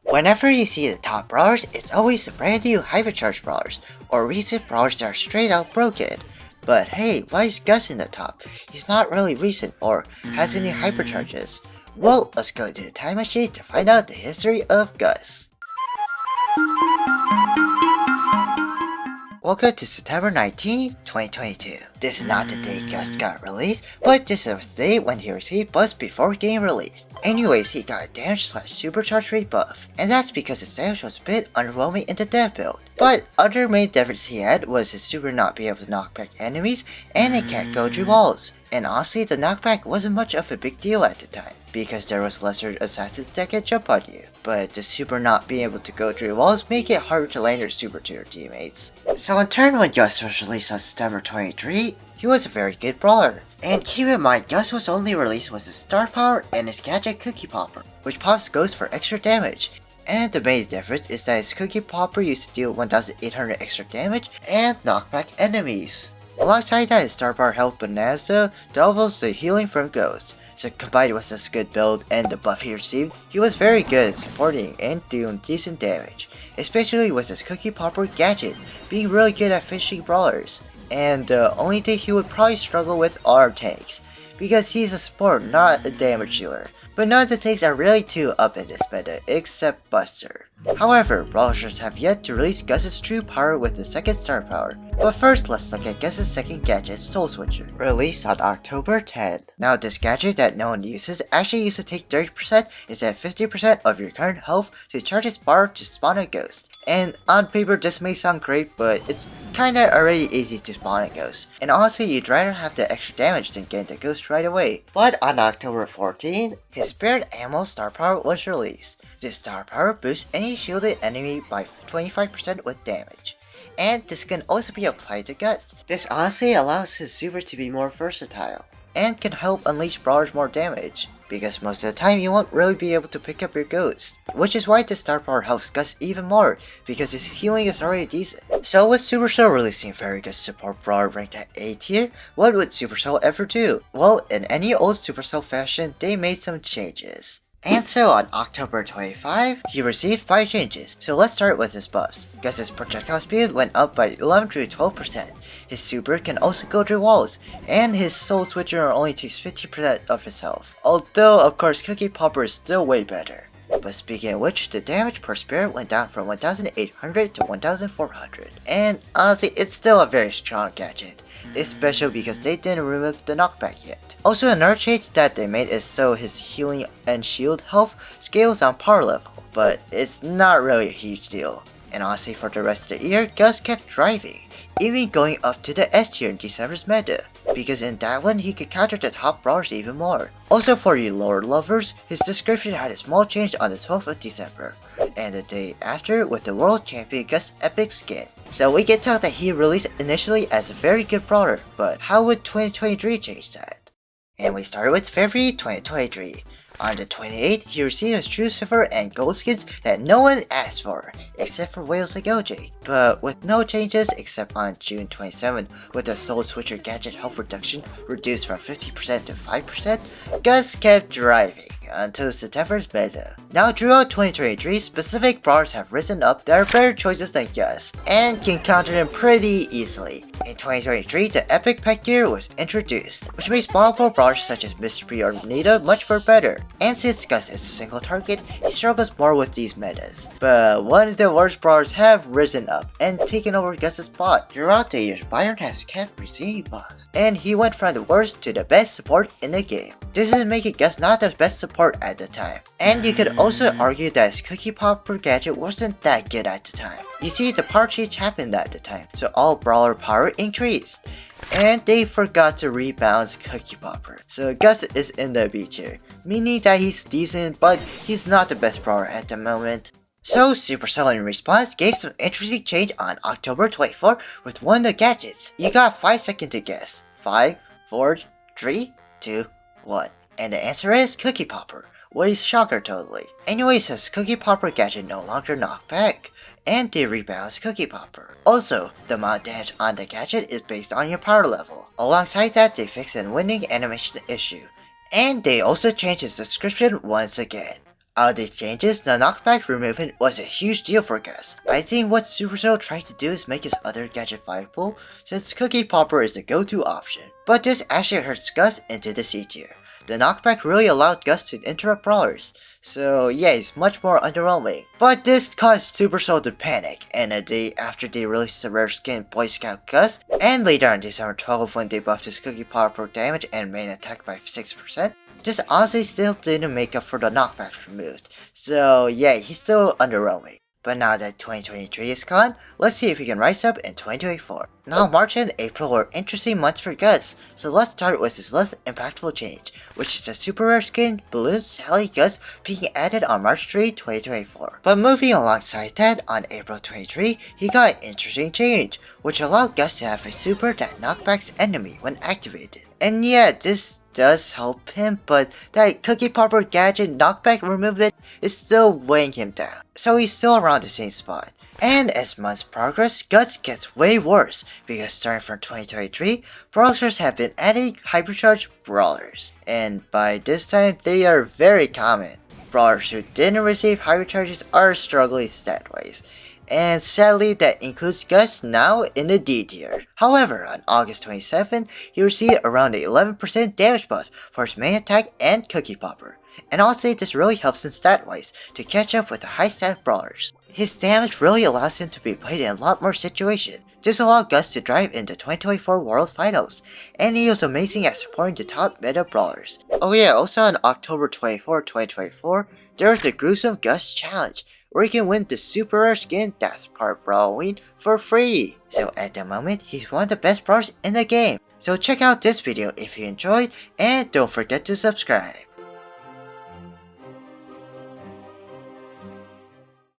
Whenever you see the top brawlers, it's always the brand new HYPERCHARGE brawlers, or recent brawlers that are straight out broken. But hey, why is GUS in the top? He's not really recent or has any hypercharges. Well, let's go to the time machine to find out the history of GUS. Welcome to September 19, 2022. This is not the day GUS got released, but this is the day when he received buffs before getting released. Anyways, he got a damage/supercharge rate buff, and that's because his damage was a bit underwhelming in the dev build. But other main difference he had was his super not being able to knock back enemies, and it can't go through walls. And honestly, the knockback wasn't much of a big deal at the time, because there was lesser assassins that can jump on you. But the super not being able to go through walls make it harder to land your super to your teammates. So in turn, when GUS was released on September 23, he was a very good brawler. And keep in mind, GUS was only released with his star power and his gadget Cookie Popper, which pops ghosts for extra damage. And the main difference is that his Cookie Popper used to deal 1800 extra damage and knock back enemies. Alongside that, his star power health Bonanza doubles the healing from ghosts. So combined with this good build and the buff he received, he was very good at supporting and doing decent damage, especially with his Cookie Popper gadget, being really good at finishing brawlers. And the only thing he would probably struggle with are tanks, because he's a support, not a damage dealer. But none of the tanks are really too up in this meta, except Buster. However, brawlers have yet to release GUS's true power with the second star power. But first, let's look at GUS's second gadget, Soul Switcher, released on October 10. Now this gadget that no one uses actually used to take 30% instead of 50% of your current health to charge its bar to spawn a ghost. And on paper this may sound great, but it's kinda already easy to spawn a ghost. And honestly, you'd rather have the extra damage than get the ghost right away. But on October 14, his Spirit Ammo star power was released. This star power boosts any shielded enemy by 25% with damage. And this can also be applied to GUS. This honestly allows his super to be more versatile, and can help unleash brawlers more damage, because most of the time you won't really be able to pick up your ghost. Which is why this star power helps GUS even more, because his healing is already decent. So with Supercell releasing very good support brawler ranked at A tier, what would Supercell ever do? Well, in any old Supercell fashion, they made some changes. And so on October 25, he received 5 changes. So let's start with his buffs. GUS's projectile speed went up by 11 to 12%. His super can also go through walls, and his Soul Switcher only takes 50% of his health. Although of course Cookie Popper is still way better. But speaking of which, the damage per spirit went down from 1800 to 1400. And honestly, it's still a very strong gadget, especially because they didn't remove the knockback yet. Also, another change that they made is so his healing and shield health scales on power level, but it's not really a huge deal. And honestly, for the rest of the year, GUS kept driving, even going up to the S tier in December's meta, because in that one he could counter the top brawlers even more. Also for you lore lovers, his description had a small change on the 12th of December, and the day after with the World Champion GUS epic skin. So we can tell that he released initially as a very good brawler, but how would 2023 change that? And we start with February 2023. On the 28th, he received his true silver and gold skins that no one asked for, except for whales like OJ. But with no changes except on June 27th, with the Soul Switcher gadget health reduction reduced from 50% to 5%, GUS kept driving until September's meta. Now throughout 2023, specific brawlers have risen up that are better choices than GUS, and can counter them pretty easily. In 2023, the Epic Pet Gear was introduced, which makes spawnable brawlers such as Mr. P or Nita much more better. And since GUS is a single target, he struggles more with these metas. But one of the worst brawlers have risen up and taken over GUS's spot. Throughout the years, Byron has kept receiving buffs, and he went from the worst to the best support in the game. This is making GUS not the best support at the time. And you could also argue that his Cookie Popper gadget wasn't that good at the time. You see, the power change happened at the time, so all brawler power increased. And they forgot to rebalance Cookie Popper. So GUS is in the B tier, meaning that he's decent, but he's not the best brawler at the moment. So Supercell in response gave some interesting change on October 24 with one of the gadgets. You got 5 seconds to guess. 5, 4, 3, 2, 1. And the answer is Cookie Popper. What is shocker totally. Anyways, his Cookie Popper gadget no longer knocked back, and they rebalanced Cookie Popper. Also, the amount of damage on the gadget is based on your power level. Alongside that, they fixed an winning animation issue, and they also changed its description once again. Out of these changes, the knockback removal was a huge deal for GUS. I think what Supercell tried to do is make his other gadget viable, since Cookie Popper is the go-to option. But this actually hurts GUS into the C tier. The knockback really allowed GUS to interrupt brawlers, so yeah, it's much more underwhelming. But this caused Supercell to panic, and a day after they released the rare skin Boy Scout GUS, and later on December 12 when they buffed his Cookie Popper damage and main attack by 6%, this honestly still didn't make up for the knockbacks removed, so yeah, he's still underwhelming. But now that 2023 is gone, let's see if we can rise up in 2024. Now March and April were interesting months for GUS, so let's start with his less impactful change, which is the super rare skin Balloon Sally GUS being added on March 3, 2024. But moving alongside that, on April 23, he got an interesting change, which allowed GUS to have a super that knockbacks enemy when activated. And yeah, this does help him, but that Cookie Popper gadget knockback removal is still weighing him down, so he's still around the same spot. And as months progress, GUS gets way worse, because starting from 2023, brawlers have been adding hypercharge brawlers, and by this time they are very common. Brawlers who didn't receive hypercharges are struggling stat-wise, and sadly that includes GUS now in the D tier. However, on August 27, he received around an 11% damage buff for his main attack and Cookie Popper, and I'll say this really helps him stat-wise to catch up with the high stat brawlers. His damage really allows him to be played in a lot more situations. This allowed GUS to drive into 2024 World Finals, and he was amazing at supporting the top meta brawlers. Oh yeah, also on October 24, 2024, there was the gruesome GUS challenge, where you can win the super rare skin that's part brawling for free. So at the moment, he's one of the best brawlers in the game. So check out this video if you enjoyed, and don't forget to subscribe.